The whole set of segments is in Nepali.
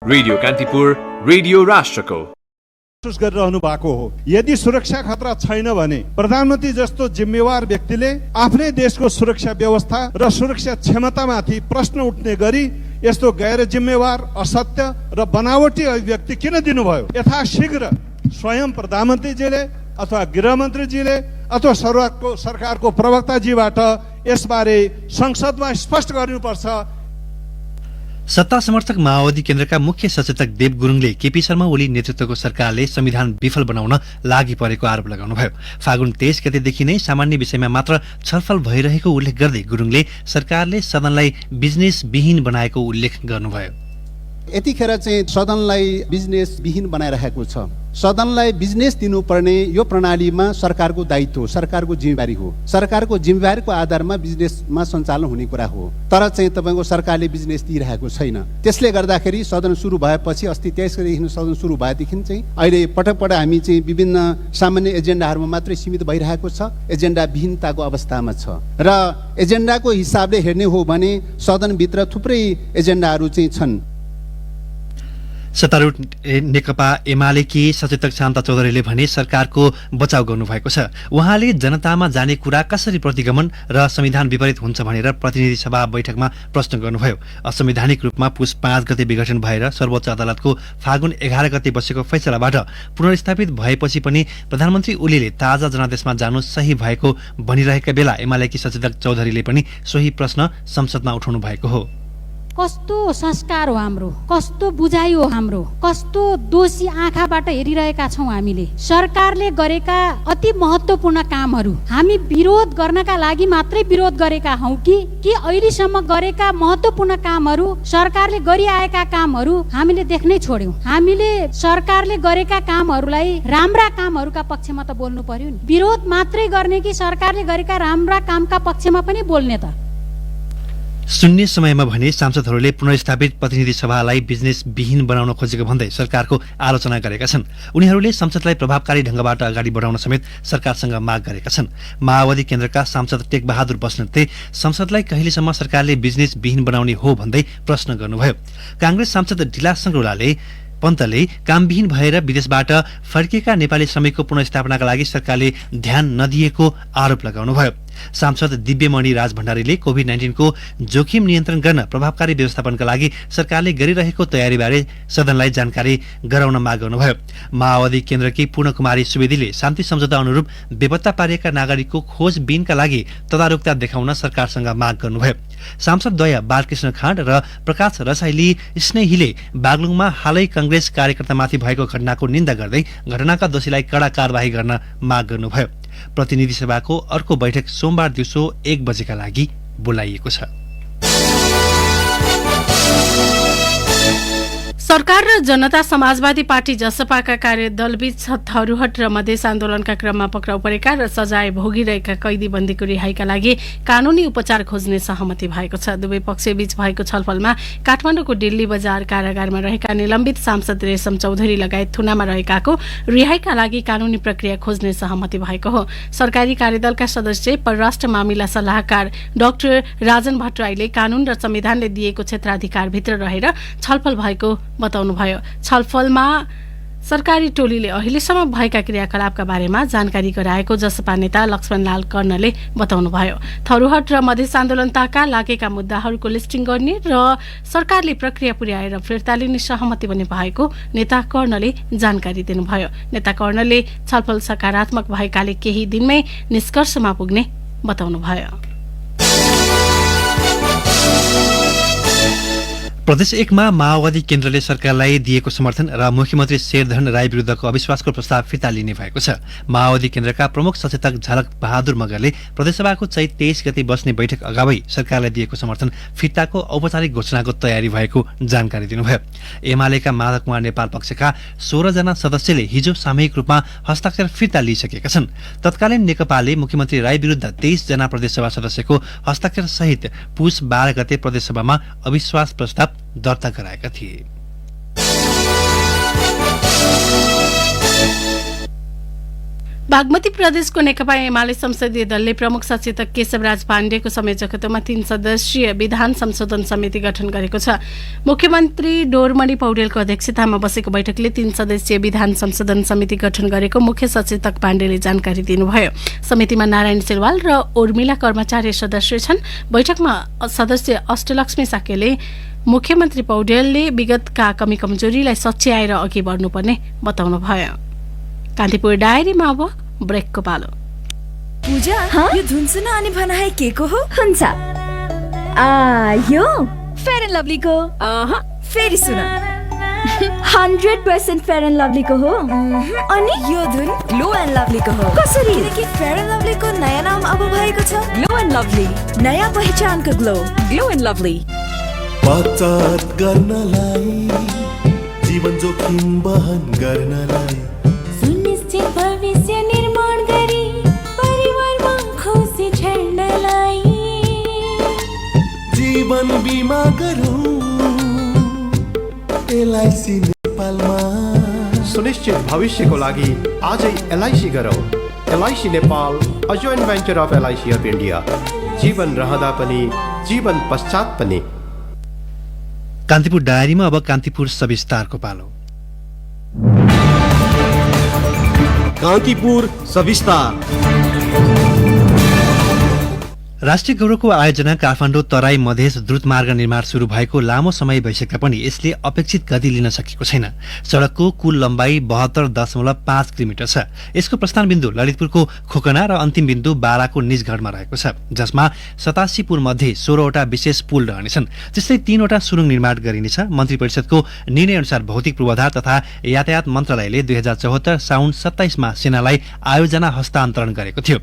रेडियो कान्तिपुर, रेडियो राष्ट्रको महसुस गरिरहनु भएको हो। यदि सुरक्षा खतरा छैन भने प्रधानमन्त्री जस्तो जिम्मेवार व्यक्तिले आफ्नै देशको सुरक्षा व्यवस्था र सुरक्षा क्षमतामाथि प्रश्न उठ्ने गरी यस्तो गैर जिम्मेवार, असत्य र बनावटी अभिव्यक्ति किन दिनुभयो? यथाशीघ्र स्वयं प्रधानमन्त्रीजीले अथवा गृहमन्त्रीजीले अथवा सरकारको प्रवक्ताजीबाट यसबारे संसदमा स्पष्ट गर्नुपर्छ। सत्ता समर्थक माओवादी केन्द्रका मुख्य सचेतक देव गुरुङले केपी शर्मा ओली नेतृत्वको सरकारले संविधान विफल बनाउन लागि परेको आरोप लगाउनुभयो। फागुन 23 गतेदेखि नै सामान्य विषयमा मात्र छलफल भइरहेको उल्लेख गर्दै गुरुङले सरकारले सदनलाई बिजनेस विहीन बनाएको उल्लेख गर्नुभयो। यतिखेर चाहिँ सदनलाई बिजनेस विहीन बनाइरहेको छ। सदनलाई बिजनेस दिनुपर्ने यो प्रणालीमा सरकारको दायित्व, सरकारको जिम्मेवारी हो। सरकारको जिम्मेवारीको आधारमा बिजनेसमा सञ्चालन हुने कुरा हो। तर चाहिँ तपाईँको सरकारले बिजनेस दिइरहेको छैन। त्यसले गर्दाखेरि सदन सुरु भएपछि अस्ति 23 गतेदेखि सदन सुरु भएदेखि चाहिँ अहिले पटक पटक हामी चाहिँ विभिन्न सामान्य एजेन्डाहरूमा मात्रै सीमित भइरहेको छ। एजेन्डा विहीनताको अवस्थामा छ र एजेन्डाको हिसाबले हेर्ने हो भने सदनभित्र थुप्रै एजेन्डाहरू चाहिँ छन्। सत्तारूढ नेकपा एमालेकी सचेतक शान्ता चौधरीले भने सरकारको बचाउ गर्नुभएको छ। उहाँले जनतामा जाने कुरा कसरी प्रतिगमन र संविधान विपरीत हुन्छ भनेर प्रतिनिधि सभा बैठकमा प्रश्न गर्नुभयो। असंवैधानिक रूपमा पुस 5 गते विघटन भएर सर्वोच्च अदालतको फागुन 11 गते बसेको फैसलाबाट पुनर्स्थापित भएपछि पनि प्रधानमन्त्री ओलीले ताजा जनादेशमा जानु सही भएको भनिरहेका बेला एमालेकी सचेतक चौधरीले पनि सोही प्रश्न संसदमा उठाउनु भएको हो। कस्तो संस्कार हो हाम्रो, कस्तो बुझाइ हो हाम्रो, कस्तो दोषी आँखाबाट हेरिरहेका छौँ हामीले। सरकारले गरेका अति महत्त्वपूर्ण कामहरू हामी विरोध गर्नका लागि मात्रै विरोध गरेका हौं कि अहिलेसम्म गरेका महत्त्वपूर्ण कामहरू, सरकारले गरिआएका कामहरू हामीले देख्नै छोड्यौं। हामीले सरकारले गरेका कामहरूलाई राम्रा कामहरूका पक्षमा त बोल्नु पर्यो नि। विरोध मात्रै गर्ने कि सरकारले गरेका राम्रा कामका पक्षमा पनि बोल्ने त? शून्य समयमा भने सांसदहरूले पुनर्स्थापित प्रतिनिधि सभालाई बिजनेस विहीन बनाउन खोजेको भन्दै सरकारको आलोचना गरेका छन्। उनीहरूले संसदलाई प्रभावकारी ढंगबाट अगाडि बढाउन समेत सरकारसँग माग गरेका छन्। माओवादी केन्द्रका सांसद टेकबहादुर बस्नेतले संसदलाई कहिलेसम्म सरकारले बिजनेस विहीन बनाउने हो भन्दै प्रश्न गर्नुभयो। कांग्रेस सांसद ढिला संग्रौलाले पन्तले कामविहीन भएर विदेशबाट फर्किएका नेपाली श्रमिकको पुनर्स्थापनाका लागि सरकारले ध्यान नदिएको आरोप लगाउनुभयो। सांसद दिव्यमणि राज भण्डारीले कोभिड-19 को जोखिम नियन्त्रण गर्न प्रभावकारी व्यवस्थापनका लागि सरकारले गरिरहेको तयारीबारे सदनलाई जानकारी गराउन माग गर्नुभयो। माओवादी केन्द्रकी पूर्णकुमारी सुवेदीले शान्ति सम्झौता अनुरूप बेपत्ता पारिएका नागरिकको खोजबिनका लागि तदारुकता देखाउन सरकारसँग माग गर्नुभयो। सांसद द्वय बालकृष्ण खाँड र प्रकाश रसाइली स्नेहीले बागलुङमा हालै कांग्रेस कार्यकर्तामाथि भएको घटनाको निन्दा गर्दै घटनाका दोषीलाई कड़ा कारबाही गर्न माग गर्नुभयो। प्रतिनिधि सभाको अर्को बैठक सोमबार दिउँसो 1 बजेका लागि बोलाइएको छ। सरकार र जनता समाजवादी पार्टी जसपाका कार्यदलबीच थरुहट र मधेस आन्दोलनका क्रममा पक्राउ परेका र सजाय भोगिरहेका कैदीबन्दीको रिहाईका लागि कानूनी उपचार खोज्ने सहमति भएको छ। दुवै पक्षबीच भएको छलफलमा काठमाडौँको दिल्ली बजार कारागारमा रहेका निलम्बित सांसद रेशम चौधरी लगायत थुनामा रहेकाको रिहाईका लागि कानूनी प्रक्रिया खोज्ने सहमति भएको हो। सरकारी कार्यदलका सदस्य परराष्ट्र मामिला सल्लाहकार डाक्टर राजन भट्टराईले कानून र संविधानले दिएको क्षेत्राधिकारभित्र रहेर छलफल भएको बताउनुभयो। छलफलमा सरकारी टोलीले अहिलेसम्म भएका क्रियाकलापका बारेमा जानकारी गराएको जसपा नेता लक्ष्मणलाल कर्णले बताउनुभयो। थरुहट र मधेस आन्दोलनताका लागेका मुद्दाहरूको लिस्टिङ गर्ने र सरकारले प्रक्रिया पुर्याएर फिर्ता लिने सहमति पनि भएको नेता कर्णले जानकारी दिनुभयो। नेता कर्णले छलफल सकारात्मक भएकाले केही दिनमै निष्कर्षमा पुग्ने बताउनुभयो। प्रदेश 1 मा माओवादी केन्द्रले सरकारलाई दिएको समर्थन र मुख्यमन्त्री शेरधन राई विरुद्धको अविश्वासको प्रस्ताव फिर्ता लिने भएको छ। माओवादी केन्द्रका प्रमुख सचेतक झलक बहादुर मगरले प्रदेशसभाको चैत 23 गते बस्ने बैठक अगावै सरकारलाई दिएको समर्थन फिर्ताको औपचारिक घोषणाको तयारी भएको जानकारी दिनुभयो। एमालेका माधव कुमार नेपाल पक्षका 16 जना सदस्यले हिजो सामूहिक रूपमा हस्ताक्षर फिर्ता लिइसकेका छन्। तत्कालीन नेकपाले मुख्यमन्त्री राई विरुद्ध 23 जना प्रदेशसभा सदस्यको हस्ताक्षर सहित पुस 12 गते प्रदेशसभामा अविश्वास प्रस्ताव दर्ता गराएका थिए। बागमती प्रदेशको नेकपा एमाले संसदीय दलले प्रमुख सचेतक केशवराज पाण्डेको संयोजकत्वमा 3 सदस्यीय विधान संशोधन समिति गठन गरेको छ। मुख्यमन्त्री डोरमणि पौडेलको अध्यक्षतामा बसेको बैठकले 3 सदस्यीय विधान संशोधन समिति गठन गरेको मुख्य सचेतक पाण्डेले जानकारी दिनुभयो। समितिमा नारायण सिलवाल र उर्मिला कर्मचारी सदस्य छन्। बैठकमा सदस्य अष्टलक्ष्मी साक्यले मुख्यमन्त्री पौडेलले विगतका कमी कमजोरीलाई सच्याएर अघि बढ्नुपर्ने बताउनुभयो। कान्तिपुर डायरीमा अब ब्रेकको पालो। पूजा यो धुन सुन अनि भन है के को हो? हुन्छ। यो फेयर एन्ड लभली को। फेरि सुन। 100% फेयर एन्ड लभली को हो। अनि यो धुन ग्लो एन्ड लभली को हो। कसरी? किनकि फेयर एन्ड लभली को नयाँ नाम अब भएको छ ग्लो एन्ड लभली। नयाँ पहिचानको ग्लो एन्ड लभली। बचत गर्नलाई, जीवन जोखिम वहन गर्नलाई, सुनिश्चित भविष्य निर्माण गरी परिवारमा खुसी छर्नलाई जीवन बिमा गरौँ एलआईसी नेपालमा। सुनिश्चित भविष्यको लागि आजै एलआईसी गरौँ। LIC Nepal, a joint venture of LIC of India. जीवन रहँदा पनि जीवन पश्चात पनि। कान्तिपुर डायरीमा अब कान्तिपुर सविस्तारको पालो। कान्तिपुर सविस्तार। राष्ट्रिय गौरवको आयोजना काठमाडौँ तराई मधेस द्रुत मार्ग निर्माण शुरू भएको लामो समय भइसके पनि यसले अपेक्षित गति लिन सकेको छैन। सड़कको कुल लम्बाई 72.5 किलोमिटर छ। यसको प्रस्थान बिन्दु ललितपुरको खोकना र अन्तिम बिन्दु बाराको निजगढमा रहेको छ, जसमा 87 पुल मध्ये 16वटा विशेष पुल रहनेछन्। त्यस्तै 3वटा सुरुङ निर्माण गरिनेछ। मन्त्री परिषदको निर्णय अनुसार भौतिक पूर्वाधार तथा यातायात मन्त्रालयले 2074 साउन 27 मा सेनालाई आयोजना हस्तान्तरण गरेको थियो।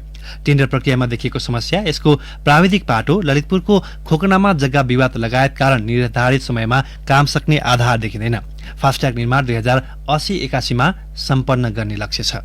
टेन्डर प्रक्रियामा देखिएको समस्या, यसको प्राविधिक पाटो, ललितपुरको खोकनामा जग्गा विवाद लगायत कारण निर्धारित समयमा काम सक्ने आधार देखिँदैन। फास्ट्याग निर्माण 2080-81 मा सम्पन्न गर्ने लक्ष्य छ।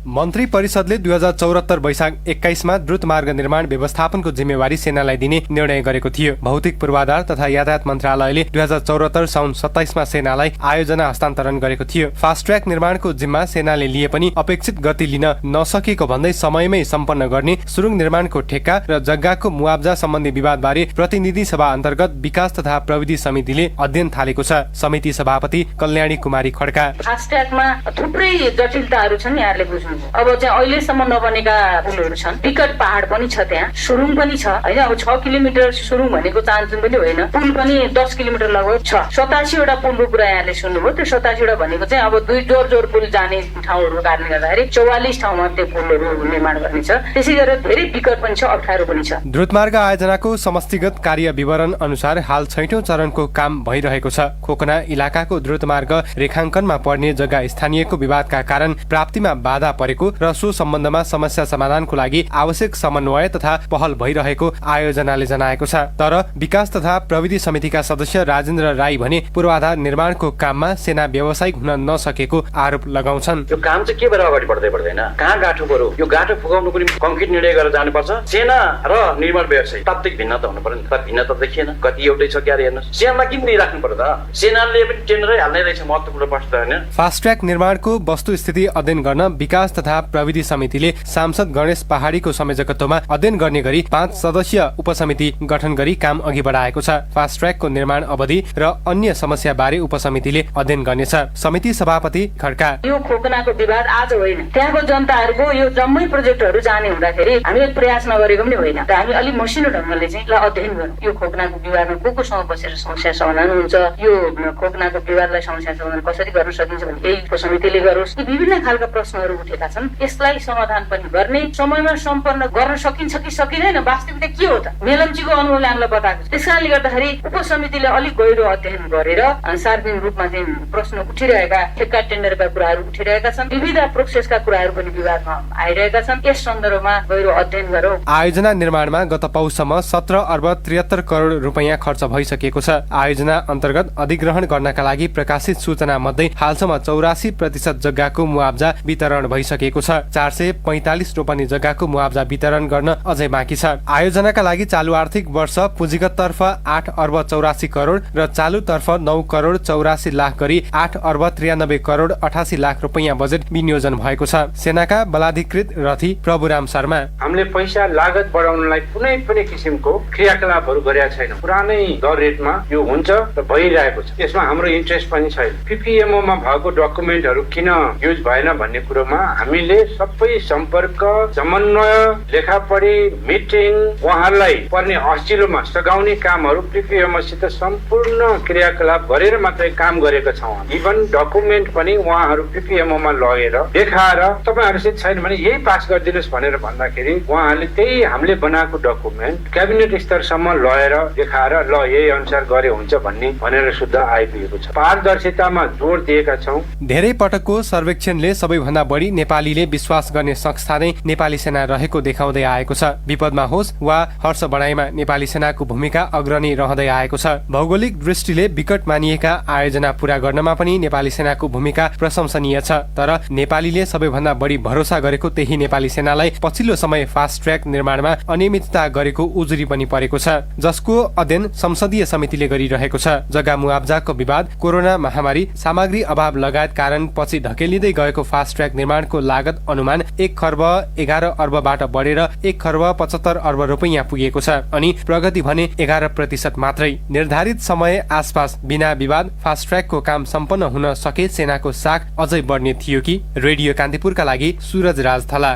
मन्त्री परिषदले 2074 वैशाख 21 मा द्रुत मार्ग निर्माण व्यवस्थापनको जिम्मेवारी सेनालाई दिने निर्णय गरेको थियो। भौतिक पूर्वाधार तथा यातायात मन्त्रालयले 2074 साउन 27 मा सेनालाई आयोजना हस्तान्तरण गरेको थियो। फास्ट ट्र्याक निर्माणको जिम्मा सेनाले लिए पनि अपेक्षित गति लिन नसकेको भन्दै समयमै सम्पन्न गर्ने सुरुङ निर्माणको ठेक्का र जग्गाको मुआब्जा सम्बन्धी विवादबारे प्रतिनिधि सभा अन्तर्गत विकास तथा प्रविधि समितिले अध्ययन थालेको छ। समिति सभापति कल्याणी कुमारी खड्का, फास्ट ट्र्याकमा थुप्रै जटिलताहरू छन्, यहाँले बुझ्नु। अब चाहिँ अहिलेसम्म नबनेका पुलहरू छन्, टिकट पहाड पनि छ, त्यहाँ सुरुङ पनि छ हैन। अब 6 किलोमिटर सुरुङ भनेको चान्चुङ पनि होइन, पुल पनि 10 किलोमिटर लगभग छ। 87 वटा पुलको कुरा यहाँले सुन्नुभयो। त्यो 87 वटा भनेको चाहिँ अब 2 जोर पुल जाने ठाउँहरूको कारणले गर्दाखेरि 44 ठाउँमा त्यो पुलहरू निर्माण गर्ने छ। त्यसै गरेर धेरै विकट पनि छ, अप्ठ्यारो पनि छ। द्रुतमार्ग आयोजनाको समष्टिगत कार्य विवरण अनुसार हाल 6औं चरणको काम भइरहेको छ। खोकना इलाकाको द्रुतमार्ग रेखाङ्कनमा पर्ने जग्गा स्थानीयको विवादका कारण प्राप्तिमा बाधा परेको र सो सम्बन्धमा समस्या समाधानको लागि आवश्यक समन्वय तथा पहल भइरहेको आयोजनाले जनाएको छ। तर विकास तथा प्रविधि समितिका सदस्य राजेन्द्र राई भने पूर्वाधार निर्माणको काममा सेना व्यावसायिक हुन नसकेको आरोप लगाउँछन्। यो काम चाहिँ के भएर अगाडि बढ्दै बढ्दैन, कहाँ गाँठो पर्यो, यो गाँठो फुकाउनुको निम्ति कङ्क्रिट निर्णय गरेर जानुपर्छ। सेना र निर्माण व्यवसायी तात्विक भिन्नता हुनु पर्यो नि त। भिन्नता देखिएन, कति एउटै छ क्यारे हेर्नुहोस्। सेनालाई किन दिइराख्नु पर्यो त? सेनाले पनि टेन्डरै हाल्नै रहेछ, महत्त्वपूर्ण प्रश्न होइन। फास्ट ट्र्याक निर्माणको वस्तुस्थिति अध्ययन गर्न विकास तथा प्रविधि समितिले सांसद गणेश पहाडीको संयोजकत्वमा अध्ययन गर्ने गरी 5 सदस्यीय उपसमिति गठन गरी काम अघि बढाएको छ। फास्ट ट्र्याकको निर्माण अवधि र अन्य समस्या बारे उपसमितिले अध्ययन गर्नेछ। समिति सभापति खड्का, यो खोकनाको विवाद आज होइन, त्यहाँको जनताहरूको यो जम्मै प्रोजेक्टहरू जाने हुँदाखेरि हामीले प्रयास नगरेको पनि होइन। हामी अलि मसिनो ढङ्गले चाहिँ ल अध्ययन गरौँ, यो खोकनाको विवादमा कोसँग बसेर समस्या समाधान हुन्छ, यो खोकनाको विवादलाई समस्या समाधान कसरी गर्न सकिन्छ भने यही उपसमितिले गरोस्। विभिन्न खालका प्रश्नहरू उठेका छन्, यसलाई समाधान पनि गर्ने, समयमा सम्पन्न गर्न सकिन्छ कि सकिँदैन, वास्तविकता के हो त? मेलम्चीको अनुभवले हामीलाई बताएको छ। त्यसकारणले गर्दाखेरि उपसमितिले अलिक गहिरो अध्ययन गरेर सार्वजनिक रूपमा चाहिँ प्रश्न उठिरहेका, ठेक्का टेन्डरका कुराहरू उठिरहेका छन्, विविध प्रोसेसका कुराहरू पनि विवादमा आइरहेका छन्। यस सन्दर्भमा गहिरो अध्ययन गरौँ। आयोजना निर्माणमा गत पौषसम्म 17 अर्ब 73 करोड रुपैयाँ खर्च भइसकेको छ। आयोजना अन्तर्गत अधिग्रहण गर्नका लागि प्रकाशित सूचना मध्ये हालसम्म 84% जग्गाको मुआब्जा वितरण भइसक्यो। बनिसकेको छ। 445 रोपनी जग्गाको मुआब्जा वितरण गर्न अझै बाँकी छ। आयोजनाका लागि चालु आर्थिक वर्ष पुँजीगत तर्फ 8 अर्ब 84 करोड र चालु तर्फ 9 करोड 84 लाख गरी 8 अर्ब 93 करोड 88 लाख रुपैयाँ बजेट विनियोजन भएको छ। सेनाका बलाधिकृत रथी प्रभुराम शर्मा, हामीले पैसा लागत बढाउनलाई कुनै पनि किसिमको क्रियाकलापहरू गरेका छैनौँ। पुरानै दर रेटमा यो हुन्छ र भइरहेको छ। यसमा हाम्रो इन्ट्रेस्ट पनि छैन। PPMO मा भएको डकुमेन्टहरू किन युज भएन भन्ने कुरोमा हामीले सबै सम्पर्क, समन्वय, लेखापढी, मिटिङ, उहाँहरूलाई पर्ने हस्टिलोमा सघाउने कामहरू PPMO सित सम्पूर्ण क्रियाकलाप गरेर मात्रै काम गरेका छौँ। इभन डकुमेन्ट पनि उहाँहरू PPMO मा लगेर देखाएर तपाईँहरूसित छैन भने यही पास गरिदिनुहोस् भनेर भन्दाखेरि उहाँहरूले त्यही हामीले बनाएको डकुमेन्ट क्याबिनेट स्तरसम्म लगेर देखाएर ल यही अनुसार गरे हुन्छ भनेर शुद्ध आइपुगेको छ। पारदर्शितामा जोड दिएका छौँ। धेरै पटकको सर्वेक्षणले सबैभन्दा बढी नेपालीले विश्वास गर्ने संस्था नै नेपाली सेना रहेको देखाउँदै आएको छ। विपदमा होस् वा हर्ष बढाइमा नेपाली सेनाको भूमिका अग्रणी रहँदै आएको छ। भौगोलिक दृष्टिले विकट मानिएका आयोजना पूरा गर्नमा पनि नेपाली सेनाको भूमिका प्रशंसनीय छ। तर नेपालीले सबैभन्दा बढी भरोसा गरेको त्यही नेपाली सेनालाई पछिल्लो समय फास्ट ट्र्याक निर्माणमा अनियमितता गरेको उजुरी पनि परेको छ, जसको अध्ययन संसदीय समितिले गरिरहेको छ। जग्गा मुआब्जाको विवाद, कोरोना महामारी, सामग्री अभाव लगायत कारण पछि धकेलिँदै गएको फास्ट ट्र्याक निर्माणको लागत अनुमान 1 खर्ब 11 अर्बबाट बढेर 1 खर्ब 75 अर्ब रुपैयाँ पुगेको छ। अनि प्रगति भने 11% मात्रै। निर्धारित समय आसपास बिना विवाद फास्ट ट्र्याकको काम सम्पन्न हुन सके सेनाको साख अझै बढ्ने थियो कि। रेडियो कान्तिपुरका लागि सूरज राज थला।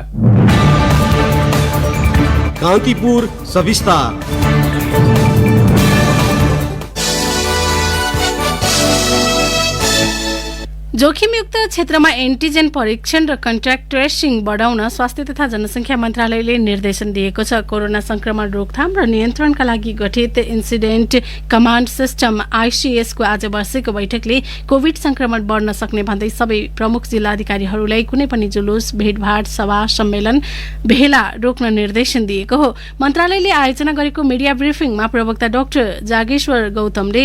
कान्तिपुर सविस्तार। जोखिमयुक्त क्षेत्रमा एन्टिजेन परीक्षण र कन्ट्याक्ट ट्रेसिङ बढाउन स्वास्थ्य तथा जनसङ्ख्या मन्त्रालयले निर्देशन दिएको छ। कोरोना संक्रमण रोकथाम र नियन्त्रणका लागि गठित इन्सिडेन्ट कमान्ड सिस्टम ICS को आज बसेको बैठकले कोभिड संक्रमण बढ्न सक्ने भन्दै सबै प्रमुख जिल्लाधिकारीहरूलाई कुनै पनि जुलुस, भेटभाट, सभा, सम्मेलन, भेला रोक्न निर्देशन दिएको हो। मन्त्रालयले आयोजना गरेको मिडिया ब्रिफिङमा प्रवक्ता डाक्टर जागेश्वर गौतमले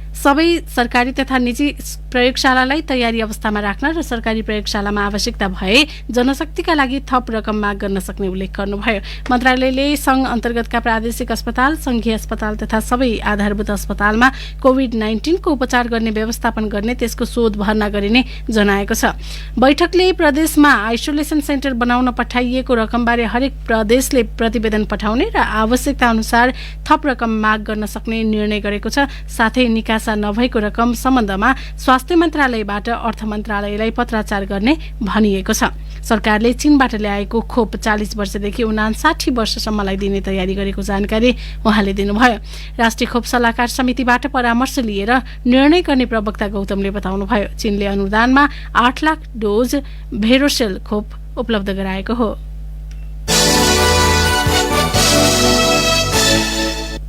सबै सरकारी तथा निजी प्रयोगशालालाई तयारी अवस्थामा राख्न र सरकारी प्रयोगशालामा आवश्यकता भए जनशक्तिका लागि थप रकम माग गर्न सक्ने उल्लेख गर्नुभयो। मन्त्रालयले संघ अन्तर्गतका प्रादेशिक अस्पताल, संघीय अस्पताल तथा सबै आधारभूत अस्पतालमा कोभिड-19 को उपचार गर्ने व्यवस्थापन गर्ने, त्यसको शोध भर्ना गरिने जनाएको छ। बैठकले प्रदेशमा आइसोलेसन सेन्टर बनाउन पठाइएको रकमबारे हरेक प्रदेशले प्रतिवेदन पठाउने र आवश्यकता अनुसार थप रकम माग गर्न सक्ने निर्णय गरेको छ। साथै निकासा नभएको रकम सम्बन्धमा स्वास्थ्य मन्त्रालयबाट अर्थ मन्त्रालयलाई पत्राचार गर्ने भनिएको छ। सरकारले चीनबाट ल्याएको खोप 40 वर्षदेखि 59 वर्षसम्मलाई दिने तयारी गरेको जानकारी उहाँले दिनुभयो। राष्ट्रिय खोप सल्लाहकार समितिबाट परामर्श लिएर निर्णय गर्ने प्रवक्ता गौतमले बताउनुभयो। चीनले अनुदानमा 8 लाख डोज भेरोसेल खोप उपलब्ध गराएको हो।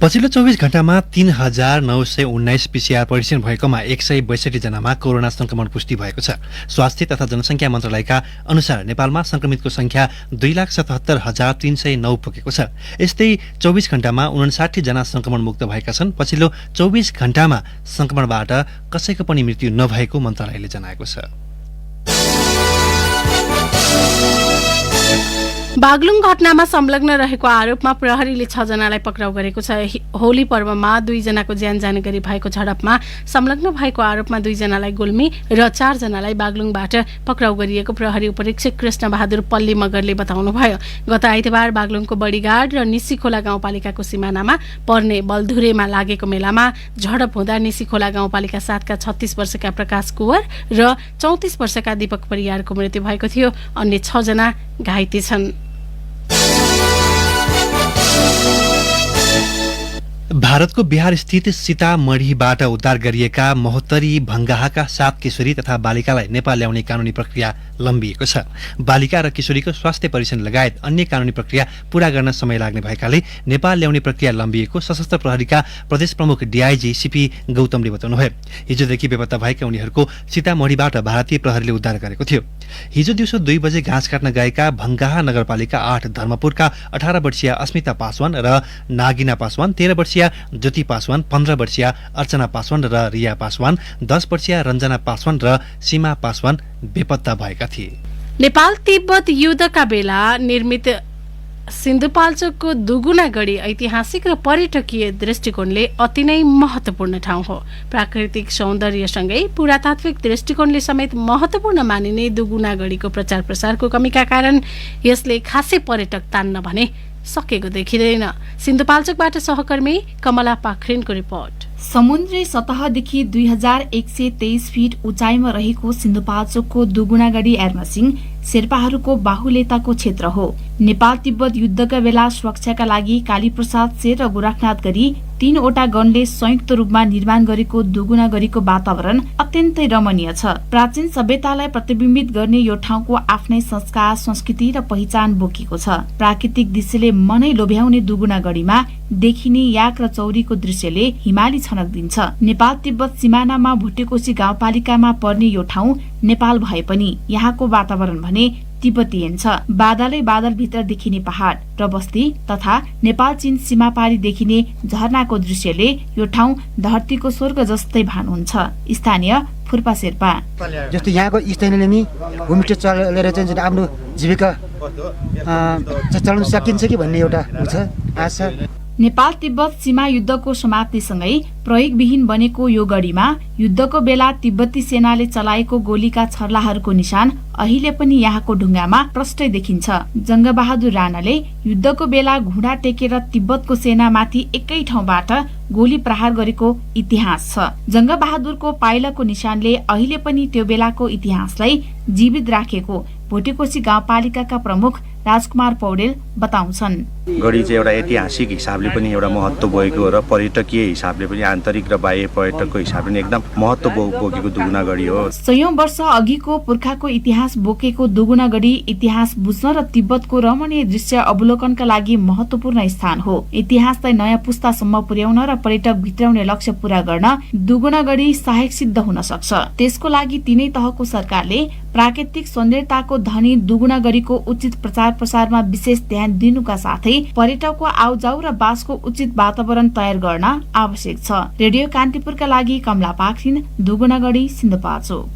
पछिल्लो 24 घण्टामा 3,919 PCR परीक्षण भएकोमा 162 जनामा कोरोना संक्रमण पुष्टि भएको छ। स्वास्थ्य तथा जनसङ्ख्या मन्त्रालयका अनुसार नेपालमा संक्रमितको संख्या 2,77,309 पुगेको छ। यस्तै 24 घण्टामा 59 जना संक्रमण मुक्त भएका छन्। पछिल्लो 24 घण्टामा संक्रमणबाट कसैको पनि मृत्यु नभएको मन्त्रालयले जनाएको छ। बागलुङ घटनामा संलग्न रहेको आरोपमा प्रहरीले 6 जनालाई पक्राउ गरेको छ। होली पर्वमा 2 जनाको ज्यान जाने गरी भएको झडपमा संलग्न भएको आरोपमा 2 जनालाई गुल्मी र 4 जनालाई बागलुङबाट पक्राउ गरिएको प्रहरी उपरीक्षक कृष्ण बहादुर पल्ली मगरले बताउनुभयो। गत आइतबार बागलुङको बडीगार्ड र निसीखोला गाउँपालिकाको सिमानामा पर्ने बलधुरेमा लागेको मेलामा झडप हुँदा निसीखोला गाउँपालिका 7 का 36 वर्षका प्रकाश कुवर र 34 वर्षका दीपक परियारको मृत्यु भएको थियो। अन्य 6 जना घाइते छन्। भारतको बिहार स्थित सीतामढीबाट उद्धार गरिएका महोत्तरी भंगाहाका 7 किशोरी तथा बालिकालाई नेपाल ल्याउने कानूनी प्रक्रिया लम्बिएको छ। बालिका र किशोरीको स्वास्थ्य परीक्षण लगायत अन्य कानूनी प्रक्रिया पूरा गर्न समय लाग्ने भएकाले नेपाल ल्याउने प्रक्रिया लम्बिएको सशस्त्र प्रहरीका प्रदेश प्रमुख DIG CP गौतमले बताउनुभयो। हिजोदेखि बेपत्ता भएका उनीहरूको सीतामढीबाट भारतीय प्रहरीले उद्धार गरेको थियो। हिजो दिउँसो 2 बजे घाँस काट्न गएका भंगाहा नगरपालिका 8 धर्मपुरका 18 वर्षीय अस्मिता पासवान र नागिना पासवान, 13 वर्षीय ज्योति पासवान, 15 वर्षीय अर्चना पासवान र रिया पासवान, 10 वर्षीय रञ्जना पासवान र सीमा पासवान बेपत्ता भएका थिए। नेपाल तिब्बत युद्धका बेला निर्मित सिन्धुपाल्चोकको दुगुना गढी ऐतिहासिक र पर्यटकीय दृष्टिकोणले अति नै महत्वपूर्ण ठाउँ हो। प्राकृतिक सौन्दर्यसँगै पुरातात्विक दृष्टिकोणले समेत महत्वपूर्ण मानिने दुगुना गढीको प्रचार प्रसारको कमीका कारण यसले खासै पर्यटक तान्न भने सकेको देखिँदैन। सिन्धुपाल्चोकबाट सहकर्मी कमला पाखरिनको रिपोर्ट। समुद्री सतहदेखि 2123 फिट उचाइमा रहेको सिन्धुपाल्चोकको दुगुनागढी एर्मासिङ शेर्पाहरूको बाहुल्यताको क्षेत्र हो। नेपाल तिब्बत युद्धका बेला सुरक्षाका लागि कालीप्रसाद शेर र गोरखनाथ गरी 3वटा गणले संयुक्त रूपमा निर्माण गरेको दुगुनागढीको वातावरण अत्यन्तै रमणीय छ। प्राचीन सभ्यतालाई प्रतिबिम्बित गर्ने यो ठाउँको आफ्नै संस्कार, संस्कृति र पहिचान बोकेको छ। प्राकृतिक दृश्यले मनै लोभ्याउने दुगुनागढीमा देखिने याक र चौरीको दृश्यले हिमाली छनक दिन्छ। नेपाल तिब्बत सिमानामा भुटेकोशी गाउँपालिकामा पर्ने यो ठाउँ नेपाल भए पनि यहाँको वातावरण भने तिब्बतीयन छ। बादलै बादल भित्र देखिने पहाड र बस्ती तथा नेपाल चीन सीमा पारी देखिने झरनाको दृश्यले यो ठाउँ धरतीको स्वर्ग जस्तै भानुहुन्छ। स्थानीय फुर्पा शेर्पा जस्तो यहाँको स्थानीयले नि होमस्टे चलेर चाहिँ आफ्नो जीविका चलाउन सकिन्छ कि भन्ने एउटा आशा। नेपाल तिब्बत सीमा युद्धको समाप्तिसँगै प्रयोगविहीन बनेको यो गढीमा युद्धको बेला तिब्बती सेनाले चलाएको गोलीका छर्लाहरूको निशान अहिले पनि यहाँको ढुङ्गामा प्रष्टै देखिन्छ। जङ्गबहादुर राणाले युद्धको बेला घुँडा टेकेर तिब्बतको सेनामाथि एकै ठाउँबाट गोली प्रहार गरेको इतिहास छ। जङ्गबहादुरको पाइलाको निशानले अहिले पनि त्यो बेलाको इतिहासलाई जीवित राखेको भुटेकोशी गाउँपालिकाका प्रमुख राजकुमार पौडेल बताउँछन्। गढी चाहिँ एउटा ऐतिहासिक हिसाबले पनि एउटा महत्त्व बोकेको र पर्यटकीय हिसाबले पनि आन्तरिक र बाह्य पर्यटकको हिसाबले पनि एकदम महत्त्व बोकेको दुगुना गढी हो। 100 वर्ष अघिको पुर्खाको इतिहास बोकेको दुगुना गढी इतिहास बुझ्न र तिब्बतको रमणीय दृश्य अवलोकनका लागि महत्त्वपूर्ण स्थान हो। इतिहासलाई नयाँ पुस्तासम्म पुर्याउन र पर्यटक भित्राउने लक्ष्य पूरा गर्न दुगुना गढी सहायक सिद्ध हुन सक्छ। त्यसको लागि तीनै तहको सरकारले प्राकृतिक सौन्दर्यताको धनी दुगुना गढीको उचित प्रचार प्रसारमा विशेष ध्यान दिनुका साथै पर्यटकको आउजाउ र बासको उचित वातावरण तयार गर्न आवश्यक छ। रेडियो कान्तिपुरका लागि कमला पाखरिन, दुगुनागढी, सिन्धुपाल्चोक।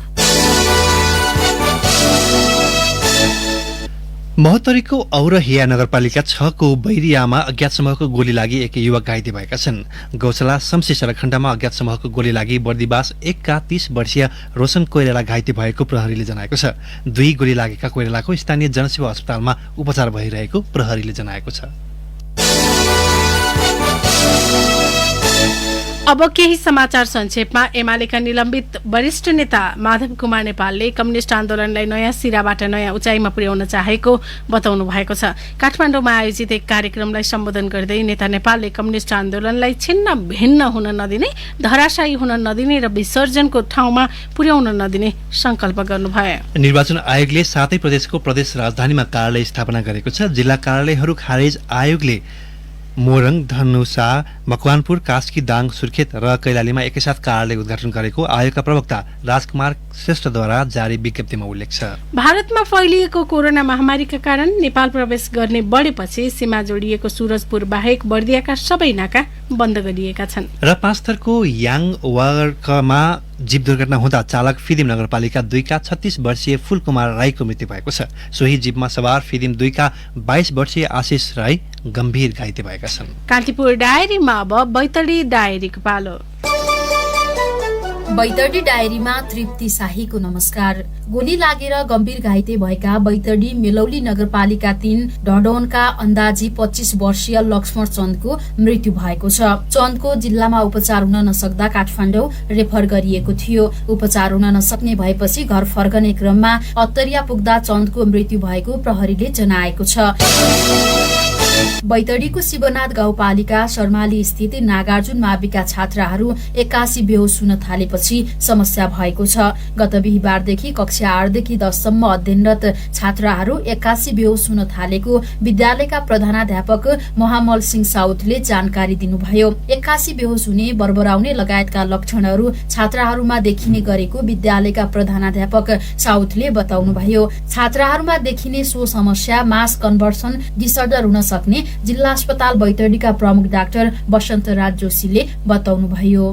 महोत्तरीको औरहिया नगरपालिका 6 को बैरियामा अज्ञात समूहको गोली लागि एक युवक घाइते भएका छन्। गौशाला शमशी सडक खण्डमा अज्ञात समूहको गोली लागि बर्दिवास 1 का 30 वर्षीय रोशन कोइराला घाइते भएको प्रहरीले जनाएको छ। 2 गोली लागेका कोइरालाको स्थानीय जनसेवा अस्पतालमा उपचार भइरहेको प्रहरीले जनाएको छ। अब केही समाचार संक्षेपमा। एमालेका निलम्बित वरिष्ठ नेता माधव कुमार नेपालले कम्युनिष्ट आन्दोलनलाई नयाँ सिराबाट नयाँ उचाइमा पुर्याउन चाहेको बताउनु भएको छ। काठमाडौँमा आयोजित एक कार्यक्रमलाई सम्बोधन गर्दै नेता नेपालले कम्युनिष्ट आन्दोलनलाई छिन्न भिन्न हुन नदिने, धराशायी हुन नदिने र विसर्जनको ठाउँमा पुर्याउन नदिने संकल्प गर्नुभयो। निर्वाचन आयोगले 7 प्रदेशको प्रदेश राजधानीमा कार्यालय स्थापना गरेको छ। जिल्ला कार्यालयहरू खारेज आयोगले मोरङ, धनुषा, मकवानपुर, कास्की, दाङ, सुर्खेत र कैलालीमा एकैसाथ कार्यालय उद्घाटन गरेको आयोगका प्रवक्ता राजकुमार श्रेष्ठद्वारा जारी विज्ञप्तिमा उल्लेख छ। भारतमा फैलिएको कोरोना महामारीका कारण नेपाल प्रवेश गर्ने बढेपछि सीमा जोडिएको सुरजपुर बाहेक बर्दियाका सबै नाका बन्द गरिएका छन्। र 5 थरको याङवारमा जीव दुर्घटना हुँदा चालक फिदिम नगरपालिका 2 का 36 वर्षीय फूलकुमार राईको मृत्यु भएको छ। सोही जीवमा सवार फिदिम 2 का 22 वर्षीय आशिष राई गम्भीर घाइते भएका छन्। कान्तिपुर डायरीमा अब बैतडी डायरीको पालो। बैतडी डायरीमा तृप्ति शाहीको नमस्कार। गोली लागेर गम्भीर घाइते भएका बैतडी मेलौली नगरपालिका 3 ढडौनका अन्दाजी 25 वर्षीय लक्ष्मण चन्दको मृत्यु भएको छ। चन्दको जिल्लामा उपचार हुन नसक्दा काठमाडौँ रेफर गरिएको थियो। उपचार हुन नसक्ने भएपछि घर फर्कने क्रममा अत्तरिया पुग्दा चन्दको मृत्यु भएको प्रहरीले जनाएको छ। बैतडीको शिवनाथ गाउँपालिका शर्माली स्थित नागार्जुन माविका छात्राहरू 81 बेहोस हुन थालेपछि समस्या भएको छ। गत बिहीबारदेखि कक्षा 8 देखि 10 सम्म अध्ययनरत छात्राहरू 81 बेहोस हुन थालेको विद्यालयका प्रधानाध्यापक मोहम्मद सिंह साउदले जानकारी दिनुभयो। 81 बेहोस हुने, बर्बराउने लगायतका लक्षणहरू छात्राहरूमा देखिने गरेको विद्यालयका प्रधानाध्यापक साउदले बताउनुभयो। छात्राहरूमा देखिने सो समस्या मास कन्भर्सन डिसअर्डर हुन सक्ने जिल्ला अस्पताल बैतडीका प्रमुख डाक्टर वसन्तराज जोशीले बताउनुभयो।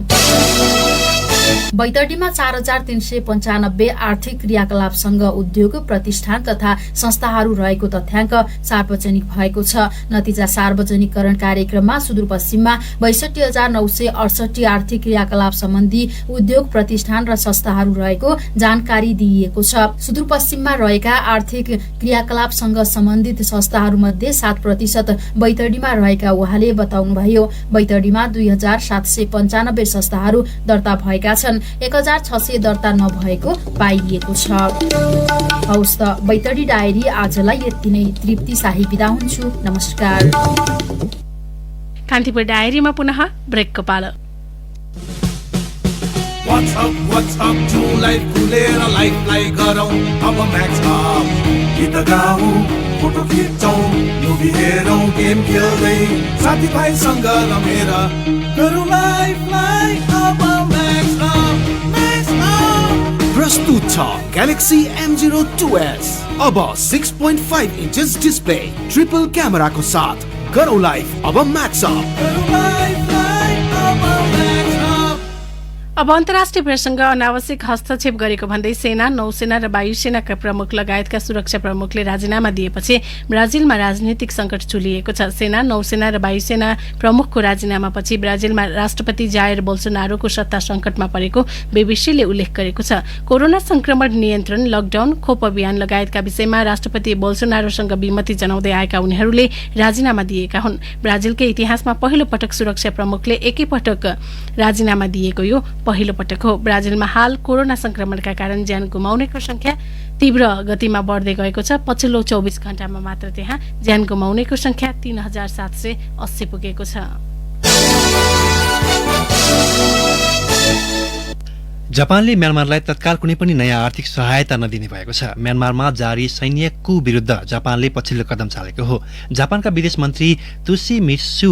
बैतडीमा 4395 आर्थिक क्रियाकलापसँग उद्योग प्रतिष्ठान तथा संस्थाहरू रहेको तथ्याङ्क सार्वजनिक भएको छ। नतिजा सार्वजनिकरण कार्यक्रममा सुदूरपश्चिममा 62,968 आर्थिक क्रियाकलाप सम्बन्धी उद्योग प्रतिष्ठान र संस्थाहरू रहेको जानकारी दिइएको छ। सुदूरपश्चिममा रहेका आर्थिक क्रियाकलापसँग सम्बन्धित संस्थाहरूमध्ये 7% बैतडीमा रहेका उहाँले बताउनुभयो। बैतडीमा 2795 संस्थाहरू दर्ता भएका छन्। 1600 दर्ता नभएको पाइएको छ। हौस् त बैतडी डायरी आजलाई यति नै। तृप्ति शाही बिदा हुन्छु। नमस्कार। कान्तिपुर डायरीमा पुनः ब्रेकको पालो। What's up, जुलाई खुलेर लाइफलाई गरौँ अब म्याक्स अप। गीत गाउँ, फोटो खिचौँ, मुभी हेरौँ, गेम खेल्दै साथीभाइसँग रमेर गरौँ लाइफलाई अब म्याक्स अप। प्रस्तुत छ Galaxy M02s अब 6.5 इन्चेस डिस्प्ले ट्रिपल क्यामेराको साथ। गरौँ लाइफ अब म्याक्स अप। अब अन्तर्राष्ट्रिय प्रसंग अनावश्यक हस्तक्षेप गरेको भन्दै सेना, नौसेना र वायुसेनाका प्रमुख लगायतका सुरक्षा प्रमुखले राजीनामा दिएपछि ब्राजिलमा राजनीतिक संकट चुलिएको छ। सेना, नौसेना र वायुसेना प्रमुखको राजीनामापछि ब्राजिलमा राष्ट्रपति जायर बोल्सोनारोको सत्ता संकटमा परेको बीबीसीले उल्लेख गरेको छ। कोरोना संक्रमण नियन्त्रण, लकडाउन, खोप अभियान लगायतका विषयमा राष्ट्रपति बोल्सोनारोसँग विमति जनाउँदै आएका उनीहरूले राजीनामा दिएका हुन्। ब्राजिलकै इतिहासमा पहिलो पटक सुरक्षा प्रमुखले एकैपटक राजीनामा दिएको यो पहिलो पटक हो। ब्राजिलमा हाल कोरोना संक्रमणका कारण ज्यान गुमाउनेको संख्या तीव्र गतिमा बढ्दै गएको छ। पछिल्लो 24 घण्टामा मात्र त्यहाँ ज्यान गुमाउनेको संख्या 3780 पुगेको छ। जापानले म्यानमारलाई तत्काल कुनै पनि नयाँ आर्थिक सहायता नदिने भएको छ। म्यानमारमा जारी सैन्य कु विरुद्ध जापानले पछिल्लो कदम चालेको हो। जापानका विदेश मन्त्री तोसिमित्सु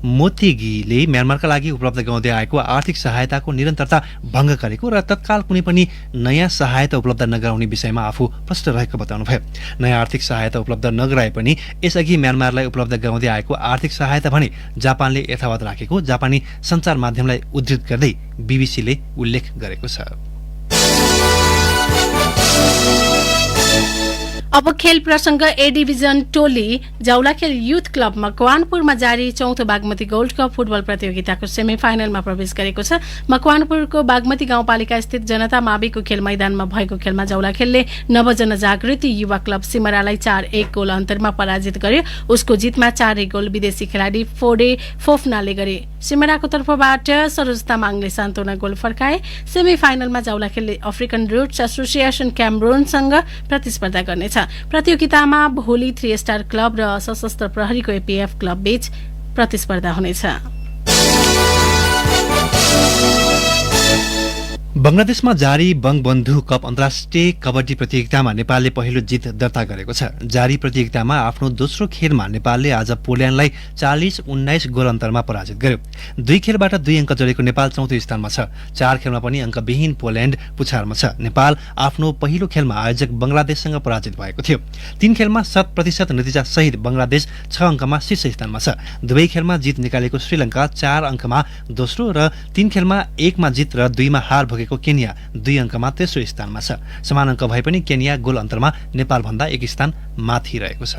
मोतेगीले म्यानमारका लागि उपलब्ध गराउँदै आएको आर्थिक सहायताको निरन्तरता भङ्ग गरेको र तत्काल कुनै पनि नयाँ सहायता उपलब्ध नगराउने विषयमा आफू प्रष्ट रहेको बताउनुभयो। नयाँ आर्थिक सहायता उपलब्ध नगराए पनि यसअघि म्यानमारलाई उपलब्ध गराउँदै आएको आर्थिक सहायता भने जापानले यथावत राखेको जापानी सञ्चार माध्यमलाई उद्धृत गर्दै बीबीसीले उल्लेख गरेको छ। अब खेल प्रसंग। ए डिभिजन टोली जाउलाखेल युथ क्लब मकवानपुरमा जारी चौथो बागमती गोल्ड कप फुटबल प्रतियोगिताको सेमिफाइनलमा प्रवेश गरेको छ। मकवानपुरको बागमती गाउँपालिका स्थित जनता माविको खेल मैदानमा भएको खेलमा जाउलाखेलले नवजन जागृति युवा क्लब सिमरालाई 4-1 गोल अन्तरमा पराजित गर्यो। उसको जितमा 4 गोल विदेशी खेलाडी फोडे फोफनाले गरे। सिमराको तर्फबाट सरोज तामाङले सान्तोना गोल फर्काए। सेमिफाइनलमा जाउलाखेलले अफ्रिकन रुट्स एसोसिएसन क्यामरूनसँग प्रतिस्पर्धा गर्नेछ। प्रतियोगितामा भोलि 3 स्टार क्लब र सशस्त्र प्रहरीको एपीएफ क्लब बीच प्रतिस्पर्धा हुनेछ। बंगलादेशमा जारी बंगबन्धु कप अन्तर्राष्ट्रिय कबड्डी प्रतियोगितामा नेपालले पहिलो जित दर्ता गरेको छ। जारी प्रतियोगितामा आफ्नो दोस्रो खेलमा नेपालले आज पोल्यान्डलाई 40-19 गोल अन्तरमा पराजित गर्यो। 2 खेलबाट 2 अङ्क जोडेको नेपाल चौथो स्थानमा छ। 4 खेलमा पनि अङ्कविहीन पोल्यान्ड पुछारमा छ। नेपाल आफ्नो पहिलो खेलमा आयोजक बंगलादेशसँग पराजित भएको थियो। 3 खेलमा 100% नतिजा सहित बंगलादेश 6 अङ्कमा शीर्ष स्थानमा छ। दुवै खेलमा जित निकालेको श्रीलङ्का 4 अङ्कमा दोस्रो र 3 खेलमा 1 मा जित र 2 मा हार भोगेको केन्या 2 अङ्कमा तेस्रो स्थानमा छ। समान अङ्क भए पनि केन्या गोल अन्तरमा नेपाल भन्दा 1 स्थान माथि रहेको छ।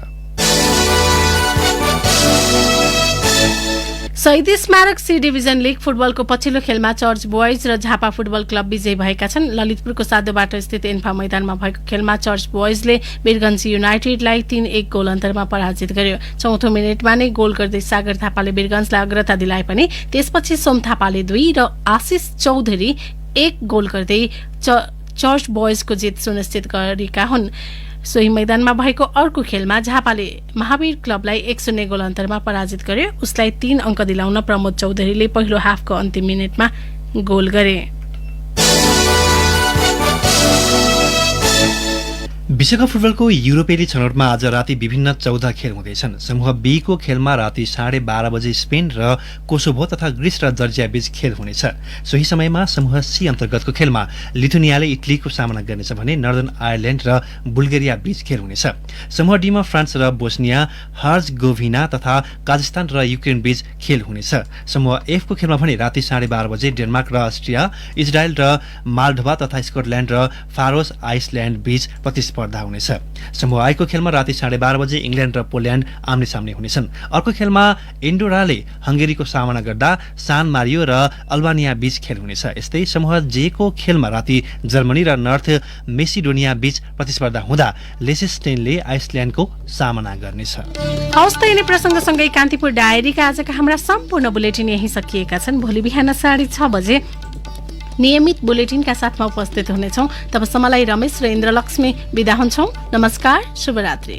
शहीद स्मारक सी डिभिजन लीग फुटबलको पछिल्लो खेलमा चर्च बोइज र झापा फुटबल क्लब विजयी भएका छन्। ललितपुरको साधोबाटो स्थित एन्फा मैदानमा भएको खेलमा चर्च बोइजले वीरगञ्ज युनाइटेडलाई 3-1 गोल अन्तरमा पराजित गर्यो। चौथो मिनेटमा नै गोल गर्दै सागर थापाले वीरगञ्जलाई अग्रता दिलाए पनि त्यसपछि सोम थापाले 2 र आशिष चौधरी 1 गोल गर्दै चर्च बोइजको जित सुनिश्चित गरेका हुन्। सोही मैदानमा भएको अर्को खेलमा झापाले महावीर क्लबलाई 1-0 गोल अन्तरमा पराजित गर्यो। उसलाई 3 अङ्क दिलाउन प्रमोद चौधरीले पहिलो हाफको अन्तिम मिनेटमा गोल गरे। विश्वकप फुटबलको युरोपेली छनौटमा आज राति विभिन्न 14 खेल हुँदैछन्। समूह बी को खेलमा राति 12:30 बजे स्पेन र कोसोभो तथा ग्रिस र जर्जिया बीच खेल हुनेछ। सोही समयमा समूह सी अन्तर्गतको खेलमा लिथुनियाले इटलीको सामना गर्नेछ भने नर्दर्न आयरल्यान्ड र बुल्गेरिया बीच खेल हुनेछ। समूह डीमा फ्रान्स र बोस्निया हर्जगोभिना तथा काजाख्स्तान र युक्रेन बीच खेल हुनेछ। समूह एफ को खेलमा भने राति 12:30 बजे डेनमार्क र अस्ट्रिया, इजरायल र माल्डोभा तथा स्कटल्यान्ड र फारोस आइसल्यान्ड बीच प्रतिस्पर्धा हुनेछ। समूह आई को खेलमा राति 12:30 बजे इंग्ल्यान्ड र पोल्यान्ड आम्ने सामने हुनेछन्। अर्को खेलमा एन्डोराले हंगेरीको सामना गर्दा सान मारियो र अल्बानिया बीच खेल हुनेछ। यस्तै समूह जे को खेलमा राति जर्मनी र नर्थ मेसिडोनिया बीच प्रतिस्पर्धा हुँदा लेसेस्टेनले आइसल्यान्डको सामना गर्नेछ। हवस् त यिनै प्रसंगसँगै कान्तिपुर डायरीका आजका हाम्रा सम्पूर्ण बुलेटिन यही सकिएका छन्। भोलि बिहान 6:30 बजे नियमित बुलेटिनका साथमा उपस्थित हुनेछौँ। तबसम्मलाई रमेश र इन्द्रलक्ष्मी बिदा हुन्छौँ। नमस्कार, शुभरात्रि।